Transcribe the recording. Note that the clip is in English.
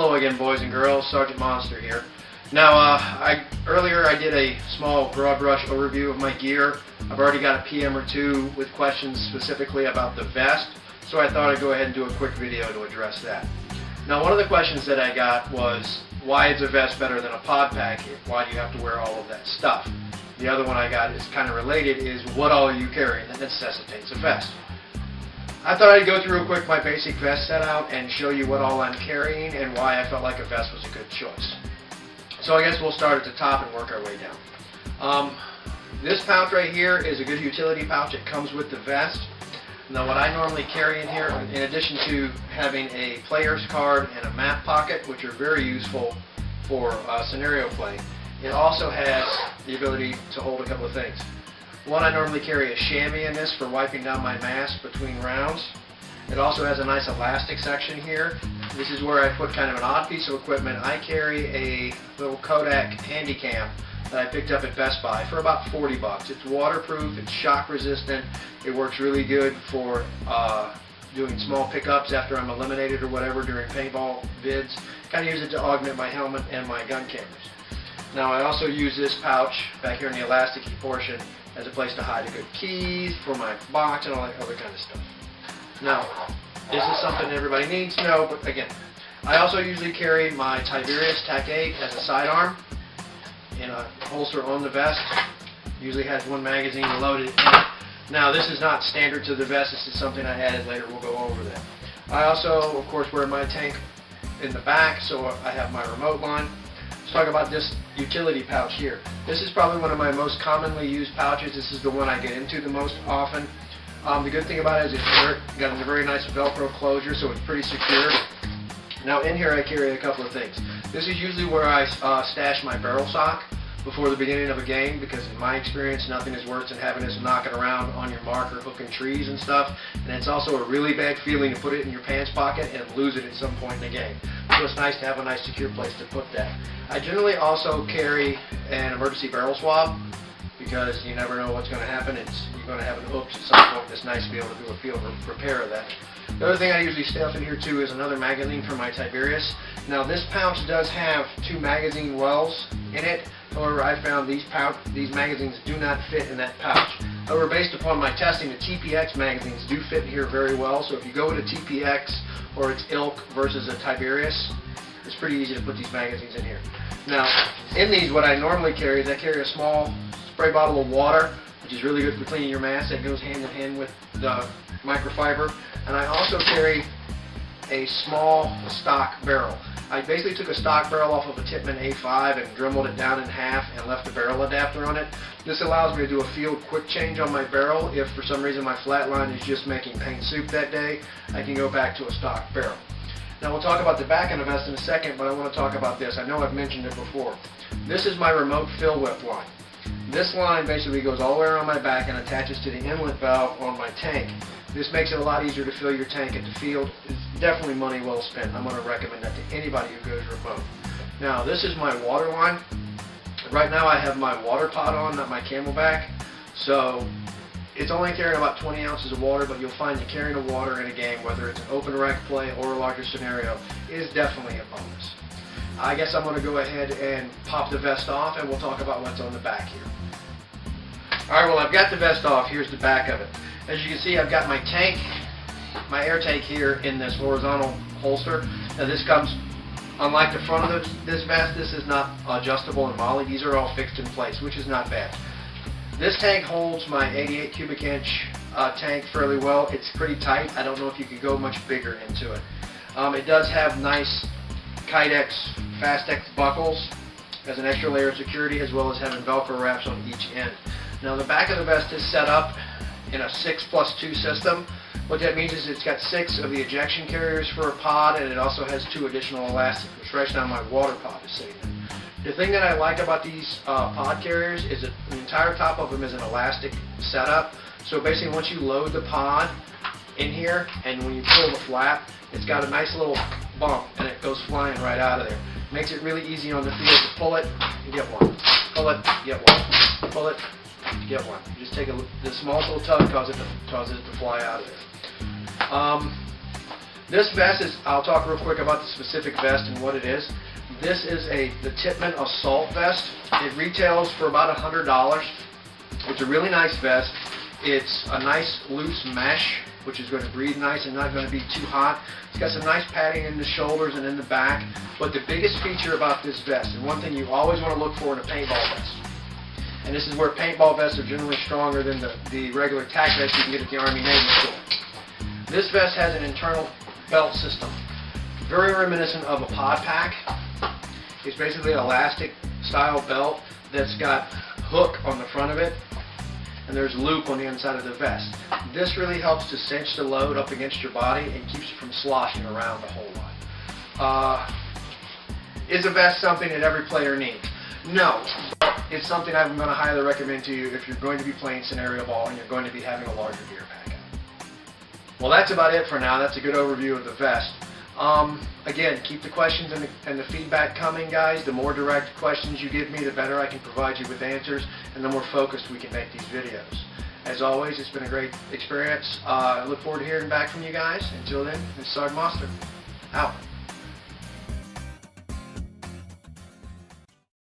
Hello again, boys and girls. SgtMonster here. Now, earlier I did a small broad brush overview of my gear. I've already got a PM or two with questions specifically about the vest, so I thought I'd go ahead and do a quick video to address that. Now, one of the questions that I got was, why is a vest better than a pod pack? Why do you have to wear all of that stuff? The other one I got is kind of related, is what all are you carrying that necessitates a vest? I thought I'd go through real quick my basic vest setup and show you what all I'm carrying and why I felt like a vest was a good choice. So I guess we'll start at the top and work our way down. This pouch right here is a good utility pouch. It comes with the vest. Now what I normally carry in here, in addition to having a player's card and a map pocket, which are very useful for scenario play, it also has the ability to hold a couple of things. One, I normally carry a chamois in this for wiping down my mask between rounds. It also has a nice elastic section here. This is where I put kind of an odd piece of equipment. I carry a little Kodak Handycam that I picked up at Best Buy for about 40 bucks. It's waterproof, it's shock resistant, it works really good for doing small pickups after I'm eliminated or whatever during paintball vids. Kind of use it to augment my helmet and my gun cameras. Now I also use this pouch back here in the elasticy portion as a place to hide the good keys for my box and all that other kind of stuff. Now, is this something everybody needs? No, but again, I also usually carry my Tiberius Tac 8 as a sidearm in a holster on the vest. Usually has one magazine loaded in it. Now, this is not standard to the vest. This is something I added later. We'll go over that. I also, of course, wear my tank in the back, so I have my remote line. Let's talk about this utility pouch here. This is probably one of my most commonly used pouches. This is the one I get into the most often. The good thing about it is it's got a very nice Velcro closure, so it's pretty secure. Now in here I carry a couple of things. This is usually where I stash my barrel sock before the beginning of a game, because in my experience nothing is worse than having this knocking around on your marker, hooking trees and stuff. And it's also a really bad feeling to put it in your pants pocket and lose it at some point in the game. So it's nice to have a nice secure place to put that. I generally also carry an emergency barrel swab, because you never know what's going to happen. You're going to have an oops at some point. It's nice to be able to do a field repair of that. The other thing I usually stuff in here too is another magazine for my Tiberius. Now this pouch does have two magazine wells in it. However, I found these magazines do not fit in that pouch. However, based upon my testing, the TPX magazines do fit in here very well. So if you go with a TPX or its ilk versus a Tiberius, it's pretty easy to put these magazines in here. Now, in these, what I normally carry is I carry a small spray bottle of water, which is really good for cleaning your mask. That goes hand in hand with the microfiber. And I also carry a small stock barrel. I basically took a stock barrel off of a Tippmann A5 and dremeled it down in half and left a barrel adapter on it. This allows me to do a field quick change on my barrel. If for some reason my flat line is just making paint soup that day, I can go back to a stock barrel. Now we'll talk about the back of the vest in a second, but I want to talk about this. I know I've mentioned it before. This is my remote fill whip line. This line basically goes all the way around my back and attaches to the inlet valve on my tank. This makes it a lot easier to fill your tank at the field. It's definitely money well spent. I'm going to recommend that to anybody who goes remote. Now this is my water line. Right now I have my water pot on, not my Camelback. So it's only carrying about 20 ounces of water, but you'll find that carrying the water in a game, whether it's an open rec play or a larger scenario, is definitely a bonus. I guess I'm going to go ahead and pop the vest off and we'll talk about what's on the back here. Alright, well I've got the vest off. Here's the back of it. As you can see, I've got my tank, my air tank here in this horizontal holster. Now this comes, unlike the front of this vest, this is not adjustable in MOLLE. These are all fixed in place, which is not bad. This tank holds my 88 cubic inch tank fairly well. It's pretty tight. I don't know if you could go much bigger into it. It does have nice Kydex Fastex buckles as an extra layer of security, as well as having Velcro wraps on each end. Now the back of the vest is set up in a 6+2 system. What that means is it's got 6 of the ejection carriers for a pod, and it also has 2 additional elastics, which right now my water pod is sitting in. The thing that I like about these pod carriers is that the entire top of them is an elastic setup. So basically once you load the pod in here, and when you pull the flap, it's got a nice little bump and it goes flying right out of there. Makes it really easy on the field to pull it and get one. Pull it, get one. Pull it, get one. You just take the smallest little tug causes it to fly out of there. This vest is, I'll talk real quick about the specific vest and what it is. This is the Tippmann Assault Vest. It retails for about $100. It's a really nice vest. It's a nice loose mesh, which is going to breathe nice and not going to be too hot. It's got some nice padding in the shoulders and in the back. But the biggest feature about this vest, and one thing you always want to look for in a paintball vest, and this is where paintball vests are generally stronger than the regular Tac Vest you can get at the Army Navy store. This vest has an internal belt system, very reminiscent of a pod pack. It's basically an elastic style belt that's got hook on the front of it, and there's loop on the inside of the vest. This really helps to cinch the load up against your body and keeps you from sloshing around a whole lot. Is a vest something that every player needs? No. It's something I'm going to highly recommend to you if you're going to be playing scenario ball and you're going to be having a larger gear pack out. Well, that's about it for now. That's a good overview of the vest. Again, keep the questions and the feedback coming, guys. The more direct questions you give me, the better I can provide you with answers, and the more focused we can make these videos. As always, it's been a great experience. I look forward to hearing back from you guys. Until then, this is SgtMonster. Out.